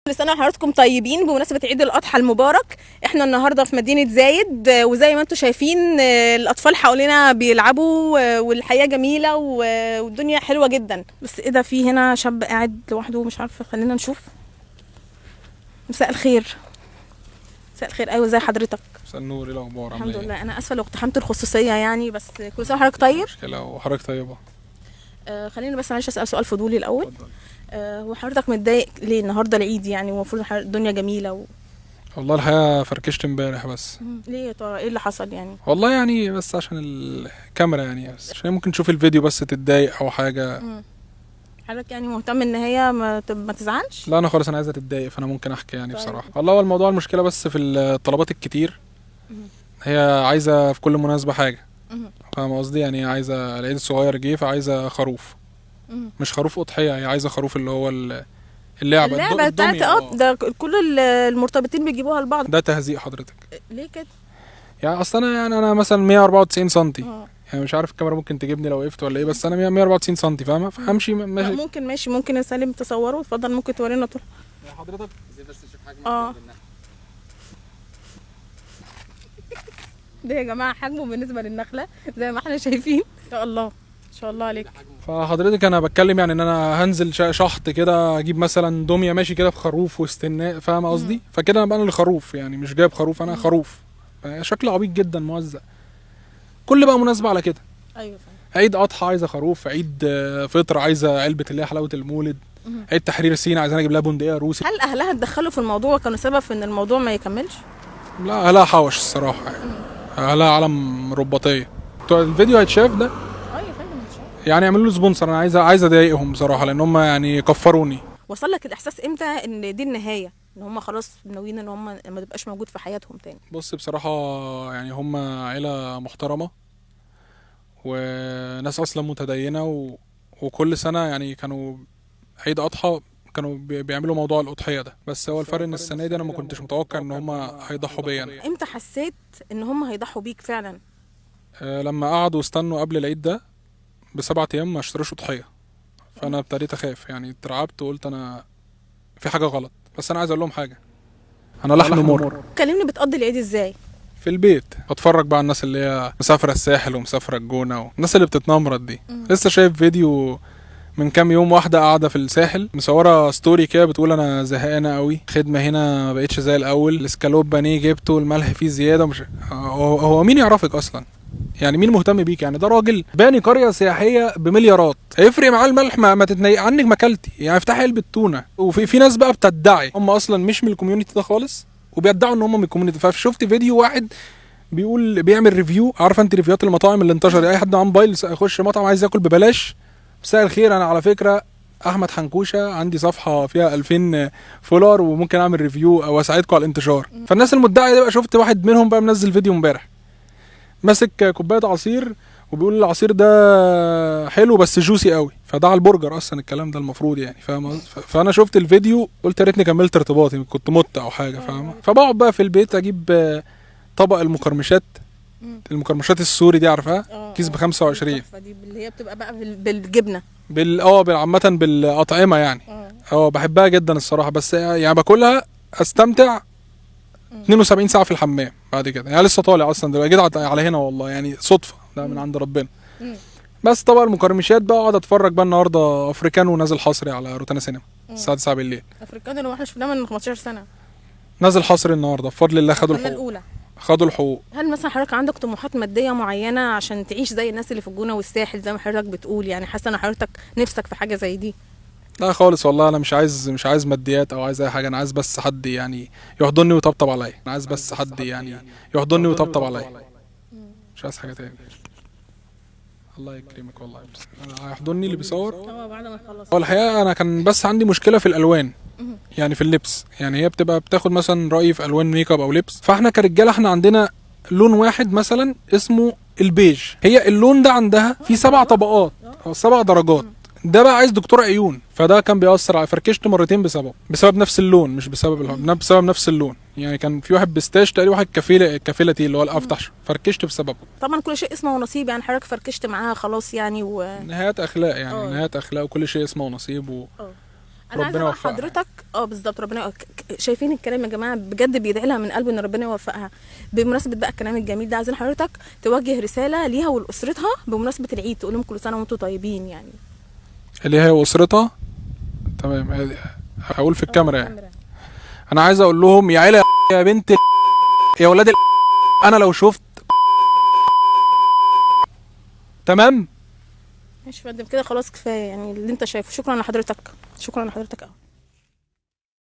كل سنة وحضراتكم طيبين بمناسبة عيد الأضحى المبارك. احنا النهاردة في مدينة زايد، وزي ما انتم شايفين الأطفال حوالينا بيلعبوا والحياة جميلة والدنيا حلوة جدا. بس ايه ده، في هنا شاب قاعد لوحده مش عارفة، خلينا نشوف. مساء الخير. مساء الخير. ايوه، زي حضرتك؟ مساء النور. ايه الاخبار؟ الحمد لله. انا اسفة لو اقتحمت الخصوصية يعني، بس كل سنة وحضرتك طيب. مشكلة وحضرتك طيبة. خليني بس معلش اسال سؤال فضولي الاول. اتفضل. هو حضرتك متضايق ليه النهارده العيد يعني، ومفروض الدنيا جميله والله الحقيقة فركشت امبارح بس. ليه يا ترى؟ ايه اللي حصل يعني؟ والله يعني بس عشان الكاميرا يعني، بس عشان ممكن تشوف الفيديو بس تتضايق او حاجة. حضرتك يعني مهتم ان هي ما تزعلش؟ لا انا خالص، انا عايزة تتضايق فانا ممكن احكي يعني. طيب. بصراحة والله هو الموضوع المشكلة بس في الطلبات الكتير. هي عايزة في كل مناسبة حاجة. فاهم قصدي؟ يعني عايزة العيد الصغير جه فعايزة خروف. مش خروف اضحية، هي عايزة خروف اللي هو اللعبة بتاعت الدمية. ده كل المرتبطين بيجيبوها لبعض. ده تهزيق حضرتك. ليه كده؟ يعني اصل انا مثلا 194 سنتي. يعني مش عارف الكاميرا ممكن تجيبني لو وقفت ولا ايه، بس انا 194 سنتي فاهمه، فهمشي ماشي. ممكن ماشي، ممكن يا سالم تصوره. اتفضل، ممكن تورينا طول حضرتك زي بس تشوف حجم ده يا جماعه حجمه بالنسبه للنخله زي ما احنا شايفين. ان شاء الله، ان شاء الله عليك. فحضرتك انا بتكلم يعني ان انا هنزل شحط كده، اجيب مثلا دميه ماشي كده في خروف واستناء، فاهمه قصدي؟ فكده انا بقى اللي خروف يعني، مش جايب خروف، انا خروف. شكل عبيط جدا موزع. كل بقى مناسبه على كده. ايوه فاهم. عيد اضحى عايزه خروف، عيد فطر عايزه علبه اللي هي حلاوه المولد، عيد تحرير سينا عايزين اجيب لها بندقيه روسي. هل اهلها اتدخلوا في الموضوع وكانوا سبب في ان الموضوع ما يكملش؟ لا اهلها حوش الصراحه يعني. اهلها علم رباطيه. بتوع الفيديو هيتشاف ده يا فندم مش عارف. يعني يعملوا له سبونسر. انا عايز اضايقهم بصراحه لان هم يعني كفروني. وصل لك الاحساس امتى ان دي النهايه، ان هم خلاص ناويين ان هم ما تبقاش موجود في حياتهم تاني؟ بص بصراحه يعني هم عيله محترمه وناس اصلا متدينه وكل سنه يعني كانوا عيد اضحى كانوا بيعملوا موضوع الاضحيه ده. بس هو الفرق ان السنه دي انا ما كنتش متوقع ان هم هيضحوا بيا أنا. امتى حسيت ان هم هيضحوا بيك فعلا؟ لما قعدوا استنوا قبل العيد ده ب7 ايام ما اشتروش اضحيه، فانا ابتديت اخاف يعني، اترعبت وقلت انا في حاجه غلط. بس انا عايز اقول لهم حاجه، انا لحن مر. كلمني، بتقضي العيد ازاي؟ في البيت بتفرج بقى على الناس اللي هي مسافره الساحل ومسافره الجونه والناس اللي بتتنمرض دي. لسه شايف فيديو من كام يوم، واحده قاعده في الساحل مصوره ستوري كده بتقول انا زهقانه قوي، خدمه هنا ما بقتش زي الاول، الاسكالوب بانيه جبته الملح فيه زياده. مش هو مين يعرفك اصلا؟ يعني مين مهتم بيك؟ يعني ده راجل باني قريه سياحيه بمليارات، هيفرق معاه الملح؟ ما تتنيق عنك ما اكلتي يعني، افتحي علبه تونه. وفي ناس بقى بتدعي هم اصلا مش من الكوميونتي ده خالص، وبيدعوا ان هم من الكوميونتي. فشفت فيديو واحد بيعمل ريفيو، عارفه انت ريفيوهات المطاعم اللي انتشر، اي حد معاه موبايل يخش مطعم عايز ياكل ببلاش. مساء الخير، انا على فكره احمد حنكوشه، عندي صفحه فيها 2000 فولور وممكن اعمل ريفيو او اساعدكم على الانتشار. فالناس المدعيه دي بقى، شفت واحد منهم بقى منزل فيديو امبارح ماسك كوبايه عصير وبيقول العصير ده حلو بس جوسي قوي، فده على البرجر اصلا الكلام ده المفروض يعني، فاهم؟ فانا شفت الفيديو قلت يا ريتني كملت ارتباطي، كنت مت او حاجه، فاهم؟ فبقعد بقى في البيت اجيب طبق المقرمشات، المقرمشات السوري دي عارفها؟ كيس ب25. دي اللي هي بتبقى بقى بالجبنه، عامه بالاطعمه يعني. بحبها جدا الصراحه، بس يعني باكلها استمتع 72 ساعه في الحمام بعد كده يعني. لسه طالع اصلا دلوقتي، جيت على هنا والله يعني صدفه، ده من عند ربنا. بس طبعا المقرمشات بقى اقعد اتفرج بقى. النهارده افريكانو نازل حصري على روتانا سينما الساعه 9 بالليل. افريكانو اللي احنا شفناه من 15 سنه نازل حصري النهارده بفضل الله. خدوا الحقوق. هل مثلا حضرتك عندك طموحات ماديه معينه عشان تعيش زي الناس اللي في الجونه والساحل زي ما حضرتك بتقول؟ يعني حاسه ان حضرتك نفسك في حاجه زي دي؟ لا خالص والله، انا مش عايز ماديات او عايز اي حاجه. انا عايز بس حد يعني يحضني ويطبطب عليا. انا عايز بس حد يعني يحضني ويطبطب عليا، مش عايز حاجه تاني. الله يكرمك والله. بس هيحضني اللي بيصور. بعد ما نخلص. هو الحقيقه انا كان بس عندي مشكله في الالوان يعني، في اللبس يعني. هي بتاخد مثلا رايي في الوان ميك اب او لبس، فاحنا كرجاله احنا عندنا لون واحد مثلا اسمه البيج. هي اللون ده عندها في 7 طبقات او 7 درجات. ده بقى عايز دكتور عيون، فده كان بيأثر على، فركشت مرتين بسبب نفس اللون، مش بسبب نفس اللون يعني. كان في واحد بستاش تقريبا، واحد كفيلتي اللي هو الافتح، فركشت بسببه. طبعا كل شيء اسمه ونصيب يعني، حضرتك فركشت معاها خلاص يعني نهايات اخلاق يعني. نهايات اخلاق، وكل شيء اسمه ونصيب انا عايزه بقى حضرتك بالظبط ربنا شايفين الكلام يا جماعه بجد بيدعي لها من قلبه ان ربنا يوفقها. بمناسبه بقى الكلام الجميل ده عايزين حضرتك توجه رساله ليها ولاسرتها بمناسبه العيد، تقول لهم كل سنه وانتم طيبين يعني. ليها واسرتها تمام. هقول في الكاميرا يعني. انا عايز اقول لهم يا عيله يا بنت يا ولاد انا لو شفت تمام مش فاهم كده خلاص كفايه يعني اللي انت شايفه. شكرا لحضرتك، شكرا لحضرتك قوي.